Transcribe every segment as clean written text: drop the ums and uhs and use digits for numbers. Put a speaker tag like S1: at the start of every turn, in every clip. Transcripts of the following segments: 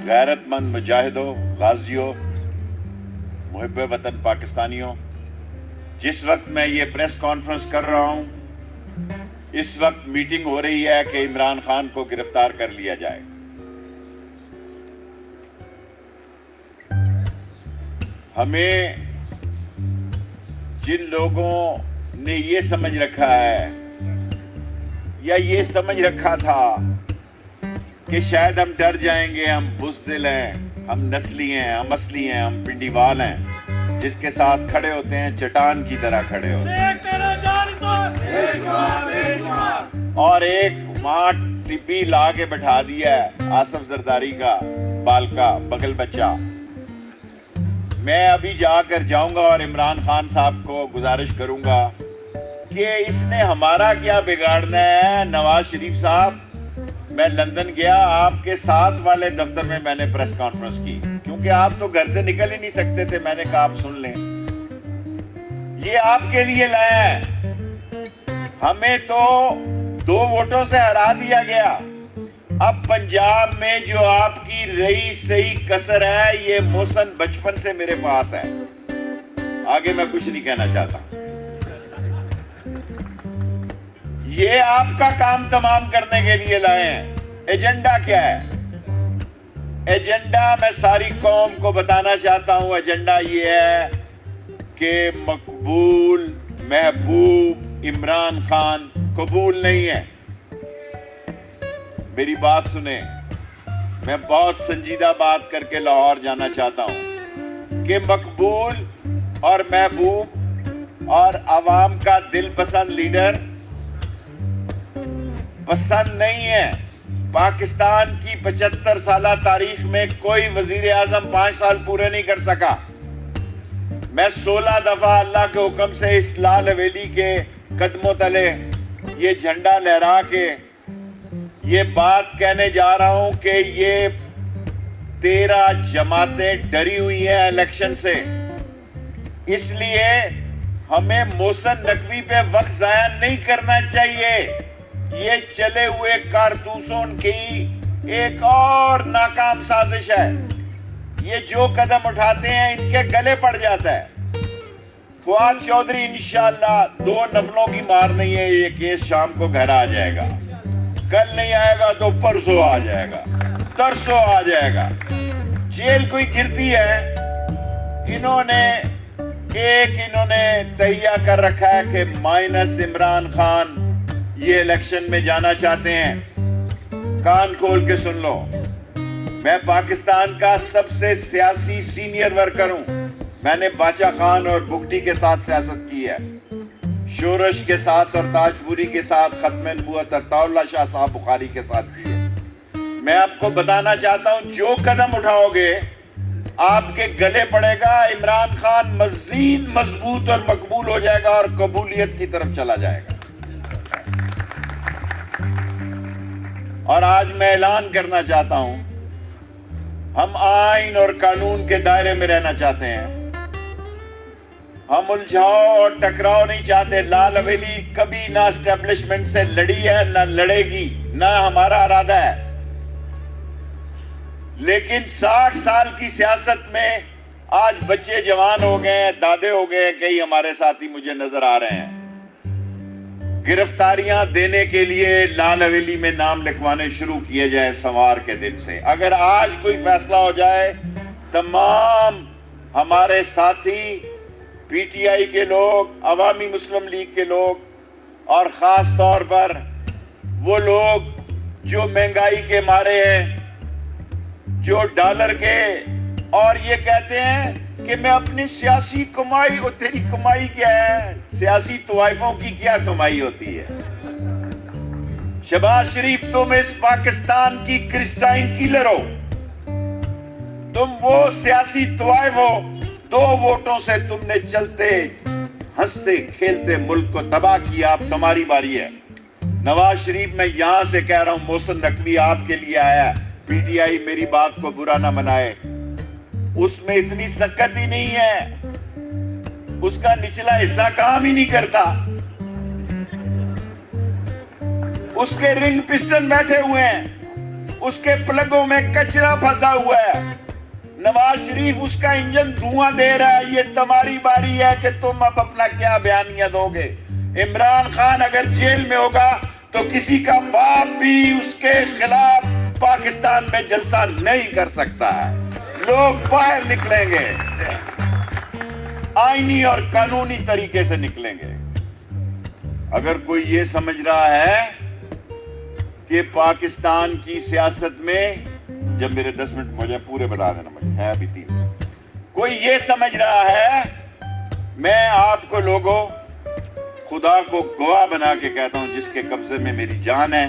S1: غیرت مند مجاہدوں، غازیوں، محب وطن پاکستانیوں، جس وقت میں یہ پریس کانفرنس کر رہا ہوں اس وقت میٹنگ ہو رہی ہے کہ عمران خان کو گرفتار کر لیا جائے۔ ہمیں جن لوگوں نے یہ سمجھ رکھا ہے یا یہ سمجھ رکھا تھا کہ شاید ہم ڈر جائیں گے، ہم بزدل ہیں، ہم نسلی ہیں، ہم اصلی ہیں، ہم پنڈیوال ہیں، جس کے ساتھ کھڑے ہوتے ہیں چٹان کی طرح کھڑے ہوتے ہیں، اور ایک وہاں ٹبی لا کے بٹھا دیا ہے آصف زرداری کا بال کا بغل بچہ۔ میں ابھی جا کر جاؤں گا اور عمران خان صاحب کو گزارش کروں گا کہ اس نے ہمارا کیا بگاڑنا ہے۔ نواز شریف صاحب، میں لندن گیا، آپ کے ساتھ والے دفتر میں میں نے پریس کانفرنس کی، کیونکہ آپ تو گھر سے نکل ہی نہیں سکتے تھے۔ میں نے کہا آپ سن لیں، یہ آپ کے لیے لایا ہے۔ ہمیں تو 2 ووٹوں سے ہرا دیا گیا۔ اب پنجاب میں جو آپ کی رہی صحیح کسر ہے، یہ محسن بچپن سے میرے پاس ہے، آگے میں کچھ نہیں کہنا چاہتا۔ یہ آپ کا کام تمام کرنے کے لیے لائے ہیں۔ ایجنڈا کیا ہے؟ ایجنڈا میں ساری قوم کو بتانا چاہتا ہوں، ایجنڈا یہ ہے کہ مقبول محبوب عمران خان قبول نہیں ہے۔ میری بات سنیں، میں بہت سنجیدہ بات کر کے لاہور جانا چاہتا ہوں کہ مقبول اور محبوب اور عوام کا دل پسند لیڈر پسند نہیں ہے۔ پاکستان کی 75 سالہ تاریخ میں کوئی وزیر اعظم 5 سال پورے نہیں کر سکا۔ میں 16 دفعہ اللہ کے حکم سے اس لال حویلی کے قدموں تلے یہ جھنڈا لہرا کے یہ بات کہنے جا رہا ہوں کہ یہ 13 جماعتیں ڈری ہوئی ہیں الیکشن سے، اس لیے ہمیں محسن نقوی پہ وقت ضائع نہیں کرنا چاہیے۔ یہ چلے ہوئے کارتوسوں کی ایک اور ناکام سازش ہے۔ یہ جو قدم اٹھاتے ہیں ان کے گلے پڑ جاتا ہے۔ فواد چودھری انشاءاللہ 2 نفلوں کی مار نہیں ہے، یہ کیس شام کو گھر آ جائے گا، کل نہیں آئے گا تو پرسوں آ جائے گا، ترسوں آ جائے گا۔ جیل کوئی گرتی ہے، انہوں نے تہیہ کر رکھا ہے کہ مائنس عمران خان یہ الیکشن میں جانا چاہتے ہیں۔ کان کھول کے سن لو، میں پاکستان کا سب سے سیاسی سینئر ورکر ہوں۔ میں نے باچا خان اور بگٹی کے ساتھ سیاست کی ہے، شورش کے ساتھ اور تاج پوری کے ساتھ، ختم نبوت عطا اللہ شاہ صاحب بخاری کے ساتھ کی ہے۔ میں آپ کو بتانا چاہتا ہوں جو قدم اٹھاؤ گے آپ کے گلے پڑے گا۔ عمران خان مزید مضبوط اور مقبول ہو جائے گا اور قبولیت کی طرف چلا جائے گا۔ اور آج میں اعلان کرنا چاہتا ہوں، ہم آئین اور قانون کے دائرے میں رہنا چاہتے ہیں، ہم الجھاؤ اور ٹکراؤ نہیں چاہتے۔ لال حویلی کبھی نہ اسٹیبلشمنٹ سے لڑی ہے، نہ لڑے گی، نہ ہمارا ارادہ ہے۔ لیکن 60 سال کی سیاست میں آج بچے جوان ہو گئے ہیں، دادے ہو گئے ہیں، کئی ہمارے ساتھی مجھے نظر آ رہے ہیں۔ گرفتاریاں دینے کے لیے لال حویلی میں نام لکھوانے شروع کیے جائیں سوار کے دن سے۔ اگر آج کوئی فیصلہ ہو جائے، تمام ہمارے ساتھی پی ٹی آئی کے لوگ، عوامی مسلم لیگ کے لوگ، اور خاص طور پر وہ لوگ جو مہنگائی کے مارے ہیں، جو ڈالر کے، اور یہ کہتے ہیں کہ میں اپنی سیاسی کمائی، اور تیری کمائی کیا ہے؟ سیاسی طوائفوں کی کیا کمائی ہوتی ہے؟ شہباز شریف، تم اس پاکستان کی کرسٹائن کیلر ہو، تم وہ سیاسی طوائف ہو، 2 ووٹوں سے تم نے چلتے ہنستے کھیلتے ملک کو تباہ کیا۔ اب تمہاری باری ہے۔ نواز شریف، میں یہاں سے کہہ رہا ہوں، محسن نقوی آپ کے لیے آیا ہے۔ پی ٹی آئی میری بات کو برا نہ منائے، اس میں اتنی سکت ہی نہیں ہے، اس کا نچلا حصہ کام ہی نہیں کرتا، اس کے رنگ پسٹن بیٹھے ہوئے ہیں۔ اس کے پلگوں میں کچرا پھنسا ہوا ہے. نواز شریف اس کا انجن دھواں دے رہا ہے. یہ تمہاری باری ہے کہ تم اب اپنا کیا بیانیہ دو گے. عمران خان اگر جیل میں ہوگا تو کسی کا باپ بھی اس کے خلاف پاکستان میں جلسہ نہیں کر سکتا ہے. لوگ باہر نکلیں گے, آئینی اور قانونی طریقے سے نکلیں گے. اگر کوئی یہ سمجھ رہا ہے کہ پاکستان کی سیاست میں, جب میرے 10 منٹ مجھے پورے بتا دینا, مجھے ہے ابھی 3 منٹ, کوئی یہ سمجھ رہا ہے, میں آپ کو لوگوں خدا کو گواہ بنا کے کہتا ہوں جس کے قبضے میں میری جان ہے,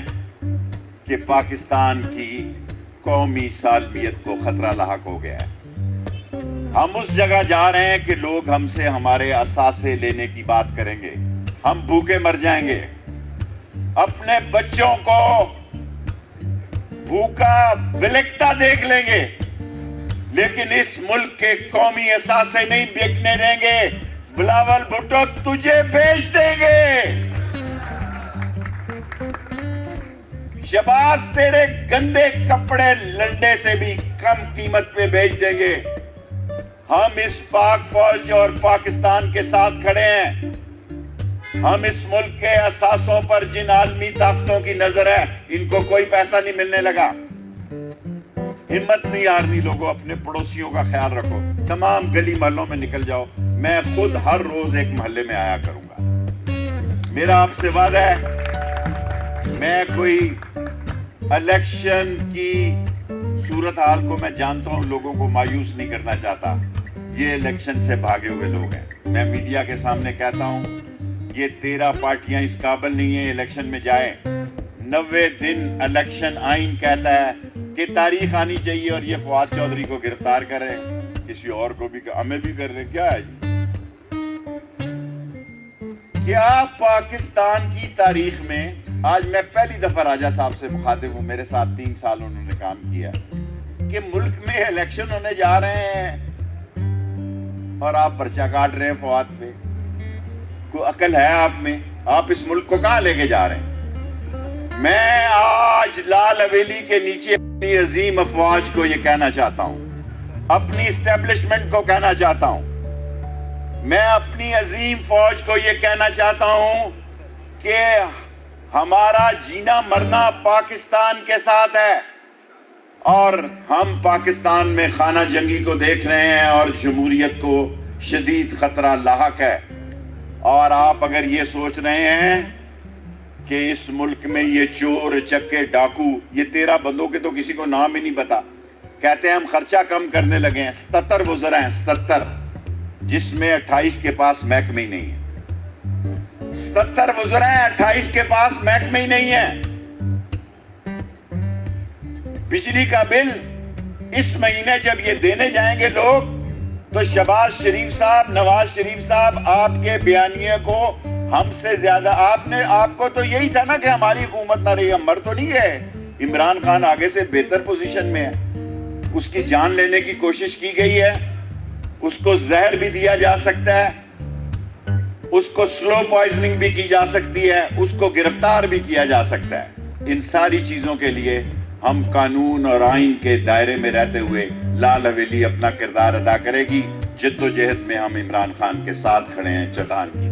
S1: کہ پاکستان کی قومی سالمیت کو خطرہ لاحق ہو گیا ہے. ہم اس جگہ جا رہے ہیں کہ لوگ ہم سے ہمارے اثاثے لینے کی بات کریں گے. ہم بھوکے مر جائیں گے. اپنے بچوں کو بھوکا بلکتا دیکھ لیں گے, لیکن اس ملک کے قومی اثاثے نہیں بیکنے دیں گے. بلاول بھٹو تجھے بیچ دیں گے. شہباز تیرے گندے کپڑے لنڈے سے بھی کم قیمت پہ بیچ دیں گے. ہم اس پاک فوج اور پاکستان کے ساتھ کھڑے ہیں. ہم اس ملک کے اثاثوں پر جن عالمی طاقتوں کی نظر ہے, ان کو کوئی پیسہ نہیں ملنے لگا. ہمت نہیں ہارنی لوگوں, اپنے پڑوسیوں کا خیال رکھو. تمام گلی محلوں میں نکل جاؤ. میں خود ہر روز ایک محلے میں آیا کروں گا. میرا آپ سے وعدہ ہے, میں کوئی الیکشن کی صورتحال کو میں جانتا ہوں, لوگوں کو مایوس نہیں کرنا چاہتا. یہ الیکشن سے بھاگے ہوئے لوگ ہیں. میں میڈیا کے سامنے کہتا ہوں, یہ 13 پارٹیاں اس قابل نہیں ہیں الیکشن میں جائیں. 90 دن الیکشن آئین کہتا ہے کہ تاریخ آنی چاہیے, اور یہ فواد چودھری کو گرفتار کریں, کسی اور کو بھی, ہمیں بھی کر دیں. کیا ہے جی؟ کیا پاکستان کی تاریخ میں, آج میں پہلی دفعہ راجہ صاحب سے مخاطب ہوں, میرے ساتھ 3 سال انہوں نے کام کیا, کہ ملک میں الیکشن ہونے جا رہے ہیں اور آپ پرچہ کاٹ رہے ہیں فواد پہ. کوئی عقل ہے آپ میں؟ آپ اس ملک کو کہاں لے کے جا رہے ہیں؟ میں آج لال حویلی کے نیچے اپنی عظیم افواج کو یہ کہنا چاہتا ہوں, اپنی اسٹیبلشمنٹ کو کہنا چاہتا ہوں, میں اپنی عظیم فوج کو یہ کہنا چاہتا ہوں کہ ہمارا جینا مرنا پاکستان کے ساتھ ہے, اور ہم پاکستان میں خانہ جنگی کو دیکھ رہے ہیں اور جمہوریت کو شدید خطرہ لاحق ہے. اور آپ اگر یہ سوچ رہے ہیں کہ اس ملک میں یہ چور چکے ڈاکو, یہ 13 بندوں کے تو کسی کو نام ہی نہیں پتا, کہتے ہیں ہم خرچہ کم کرنے لگے ہیں. 77 وزراء ہیں, 77, جس میں 28 کے پاس محکمہ ہی نہیں ہے. 77 وزراء ہیں, 28 کے پاس محکمہ ہی نہیں ہے. بجلی کا بل اس مہینے جب یہ دینے جائیں گے لوگ, تو شہباز شریف صاحب, نواز شریف صاحب, آپ کے بیانیے کو ہم سے زیادہ, آپ کو تو یہی تھا نا کہ ہماری حکومت نہ رہی. ہم مر تو نہیں گئے. عمران خان آگے سے بہتر پوزیشن میں ہے, اس کی جان لینے کی کوشش کی گئی ہے, اس کو زہر بھی دیا جا سکتا ہے, اس کو سلو پوائزننگ بھی کی جا سکتی ہے, اس کو گرفتار بھی کیا جا سکتا ہے. ان ساری چیزوں کے لیے ہم قانون اور آئین کے دائرے میں رہتے ہوئے لال حویلی اپنا کردار ادا کرے گی. جد و جہد میں ہم عمران خان کے ساتھ کھڑے ہیں, چٹان کی.